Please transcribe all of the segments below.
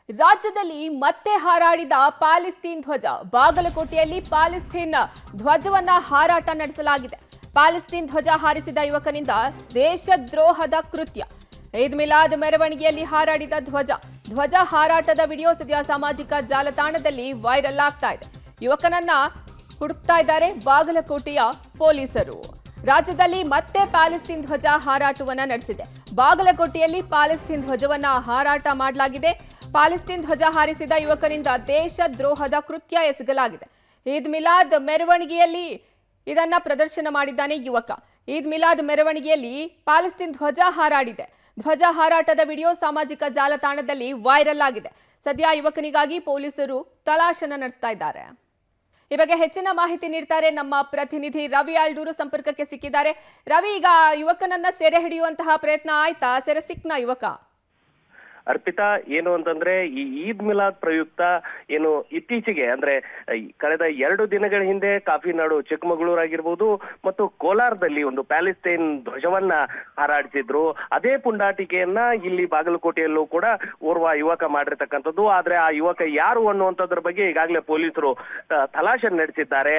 ರಾಜ್ಯದಲ್ಲಿ ಮತ್ತೆ ಹಾರಾಡಿದ ಪ್ಯಾಲೆಸ್ತೀನ್ ಧ್ವಜ. ಬಾಗಲಕೋಟೆಯಲ್ಲಿ ಪ್ಯಾಲೆಸ್ತೀನ್ ಧ್ವಜವನ್ನ ಹಾರಾಟ ನಡೆಸಲಾಗಿದೆ. ಪ್ಯಾಲೆಸ್ತೀನ್ ಧ್ವಜ ಹಾರಿಸಿದ ಯುವಕನಿಂದ ದೇಶದ್ರೋಹದ ಕೃತ್ಯ. ಈದ್ ಮಿಲಾದ್ ಮೆರವಣಿಗೆಯಲ್ಲಿ ಹಾರಾಡಿದ ಧ್ವಜ ಹಾರಾಟದ ವಿಡಿಯೋ ಸದ್ಯ ಸಾಮಾಜಿಕ ಜಾಲತಾಣದಲ್ಲಿ ವೈರಲ್ ಆಗ್ತಾ ಇದೆ. ಯುವಕನನ್ನ ಹುಡುಕ್ತಾ ಇದ್ದಾರೆ ಬಾಗಲಕೋಟೆಯ ಪೊಲೀಸರು. ರಾಜ್ಯದಲ್ಲಿ ಮತ್ತೆ ಪ್ಯಾಲೆಸ್ತೀನ್ ಧ್ವಜ ಹಾರಾಟವನ್ನ ನಡೆಸಿದೆ. ಬಾಗಲಕೋಟೆಯಲ್ಲಿ ಪ್ಯಾಲೆಸ್ತೀನ್ ಧ್ವಜವನ್ನ ಹಾರಾಟ ಮಾಡಲಾಗಿದೆ. ಪ್ಯಾಲೆಸ್ತೀನ್ ಧ್ವಜ ಹಾರಿಸಿದ ಯುವಕನಿಂದ ದೇಶದ್ರೋಹದ ಕೃತ್ಯ ಎಸಗಲಾಗಿದೆ. ಈದ್ ಮಿಲಾದ್ ಮೆರವಣಿಗೆಯಲ್ಲಿ ಇದನ್ನ ಪ್ರದರ್ಶನ ಮಾಡಿದ್ದಾನೆ ಯುವಕ. ಈದ್ ಮಿಲಾದ್ ಮೆರವಣಿಗೆಯಲ್ಲಿ ಪ್ಯಾಲೆಸ್ತೀನ್ ಧ್ವಜ ಹಾರಾಡಿದೆ. ಧ್ವಜ ಹಾರಾಟದ ವಿಡಿಯೋ ಸಾಮಾಜಿಕ ಜಾಲತಾಣದಲ್ಲಿ ವೈರಲ್ ಆಗಿದೆ. ಸದ್ಯ ಯುವಕನಿಗಾಗಿ ಪೊಲೀಸರು ತಲಾಶನ ನಡೆಸ್ತಾ ಇದ್ದಾರೆ. ಈ ಬಗ್ಗೆ ಹೆಚ್ಚಿನ ಮಾಹಿತಿ ನೀಡ್ತಾರೆ ನಮ್ಮ ಪ್ರತಿನಿಧಿ ರವಿ ಆಲ್ಡೂರು. ಸಂಪರ್ಕಕ್ಕೆ ಸಿಕ್ಕಿದ್ದಾರೆ. ರವಿ, ಈಗ ಯುವಕನನ್ನ ಸೆರೆ ಹಿಡಿಯುವಂತಹ ಪ್ರಯತ್ನ ಆಯ್ತಾ? ಸೆರೆ ಸಿಕ್ನ ಯುವಕ? ಅರ್ಪಿತಾ, ಏನು ಅಂತಂದ್ರೆ ಈ ಈದ್ ಮಿಲಾದ್ ಪ್ರಯುಕ್ತ ಏನು ಇತ್ತೀಚೆಗೆ ಅಂದ್ರೆ ಕಳೆದ 2 ದಿನಗಳ ಹಿಂದೆ ಕಾಫಿನಾಡು ಚಿಕ್ಕಮಗಳೂರು ಆಗಿರ್ಬೋದು ಮತ್ತು ಕೋಲಾರದಲ್ಲಿ ಒಂದು ಪ್ಯಾಲೆಸ್ಟೈನ್ ಧ್ವಜವನ್ನ ಹಾರಾಡಿಸಿದ್ರು. ಅದೇ ಪುಂಡಾಟಿಕೆಯನ್ನ ಇಲ್ಲಿ ಬಾಗಲಕೋಟೆಯಲ್ಲೂ ಕೂಡ ಓರ್ವ ಯುವಕ ಮಾಡಿರ್ತಕ್ಕಂಥದ್ದು. ಆದ್ರೆ ಆ ಯುವಕ ಯಾರು ಅನ್ನುವಂಥದ್ರ ಬಗ್ಗೆ ಈಗಾಗಲೇ ಪೊಲೀಸರು ತಲಾಶೆ ನಡೆಸಿದ್ದಾರೆ.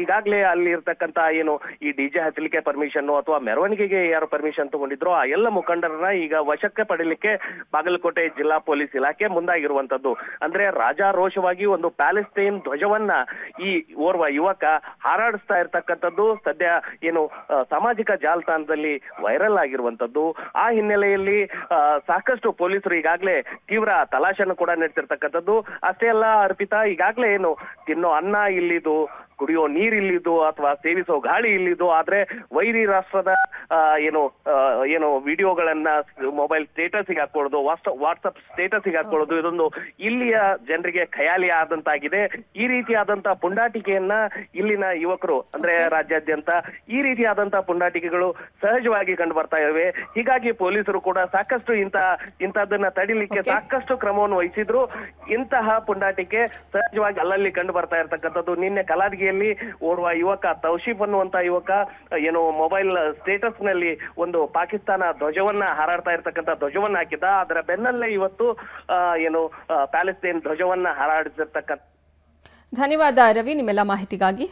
ಈಗಾಗಲೇ ಅಲ್ಲಿ ಇರ್ತಕ್ಕಂಥ ಏನು ಈ ಡಿಜೆ ಹಚ್ಚಲಿಕ್ಕೆ ಪರ್ಮಿಷನ್ ಅಥವಾ ಮೆರವಣಿಗೆಗೆ ಯಾರು ಪರ್ಮಿಷನ್ ತಗೊಂಡಿದ್ರು ಆ ಎಲ್ಲ ಮುಖಂಡರನ್ನ ಈಗ ವಶಕ್ಕೆ ಪಡೀಲಿಕ್ಕೆ ಬಾಗಲಕೋಟೆ ಜಿಲ್ಲಾ ಪೊಲೀಸ್ ಇಲಾಖೆ ಮುಂದಾಗಿರುವಂತದ್ದು. ಅಂದ್ರೆ ರಾಜಾರೋಷವಾಗಿ ಒಂದು ಪ್ಯಾಲೆಸ್ಟೈನ್ ಧ್ವಜವನ್ನ ಈ ಓರ್ವ ಯುವಕ ಹಾರಾಡಿಸ್ತಾ ಇರ್ತಕ್ಕಂಥದ್ದು ಸದ್ಯ ಏನು ಸಾಮಾಜಿಕ ಜಾಲತಾಣದಲ್ಲಿ ವೈರಲ್ ಆಗಿರುವಂತದ್ದು. ಆ ಹಿನ್ನೆಲೆಯಲ್ಲಿ ಸಾಕಷ್ಟು ಪೊಲೀಸರು ಈಗಾಗಲೇ ತೀವ್ರ ತಲಾಶೆಯನ್ನು ಕೂಡ ನಡೆಸಿರ್ತಕ್ಕಂಥದ್ದು. ಅಷ್ಟೇ ಅಲ್ಲ ಅರ್ಪಿತಾ, ಈಗಾಗಲೇ ಏನು ತಿನ್ನೋ ಅನ್ನ ಇಲ್ಲಿದ್ದು, ಕುಡಿಯೋ ನೀರು ಇಲ್ಲಿದ್ದು ಅಥವಾ ಸೇವಿಸೋ ಗಾಳಿ ಇಲ್ಲಿದ್ದು, ಆದ್ರೆ ವೈರಿ ರಾಷ್ಟ್ರದ ಏನು ವಿಡಿಯೋಗಳನ್ನ ಮೊಬೈಲ್ ಸ್ಟೇಟಸ್ಗೆ ಹಾಕೊಳ್ಳೋದು, ವಾಟ್ಸಪ್ ಸ್ಟೇಟಸ್ಗೆ ಹಾಕೊಳ್ಳೋದು, ಇದೊಂದು ಇಲ್ಲಿಯ ಜನರಿಗೆ ಖಯಾಲಿ ಆದಂತಾಗಿದೆ. ಈ ರೀತಿಯಾದಂತ ಪುಂಡಾಟಿಕೆಯನ್ನ ಇಲ್ಲಿನ ಯುವಕರು ಅಂದ್ರೆ ರಾಜ್ಯಾದ್ಯಂತ ಈ ರೀತಿಯಾದಂತಹ ಪುಂಡಾಟಿಕೆಗಳು ಸಹಜವಾಗಿ ಕಂಡು ಬರ್ತಾ ಇವೆ. ಹೀಗಾಗಿ ಪೊಲೀಸರು ಕೂಡ ಸಾಕಷ್ಟು ಇಂತಹದನ್ನ ತಡಿಲಿಕ್ಕೆ ಸಾಕಷ್ಟು ಕ್ರಮವನ್ನು ವಹಿಸಿದ್ರು. ಇಂತಹ ಪುಂಡಾಟಿಕೆ ಸಹಜವಾಗಿ ಅಲ್ಲಲ್ಲಿ ಕಂಡು ಬರ್ತಾ ಇರ್ತಕ್ಕಂಥದ್ದು. ನಿನ್ನೆ ಕಲಾದಗಿಯಲ್ಲಿ ಓರ್ವ ಯುವಕ ತೌಶೀಫ್ ಅನ್ನುವಂತ ಯುವಕ ಏನು ಮೊಬೈಲ್ ಸ್ಟೇಟಸ್ ನಲ್ಲಿ ಒಂದು ಪಾಕಿಸ್ತಾನ ಧ್ವಜವನ್ನ ಹಾರಾಡ್ತಾ ಇರ್ತಕ್ಕಂಥ ಧ್ವಜವನ್ನ ಹಾಕಿದ್ದ. ಅದರ ಬೆನ್ನಲ್ಲೇ ಇವತ್ತು ಏನು ಪ್ಯಾಲೆಸ್ಟೈನ್ ಧ್ವಜವನ್ನ ಹಾರಾಡಿಸಿರ್ತಕ್ಕಂಥ. ಧನ್ಯವಾದ ರವಿ, ನಿಮ್ಮೆಲ್ಲ ಮಾಹಿತಿಗಾಗಿ.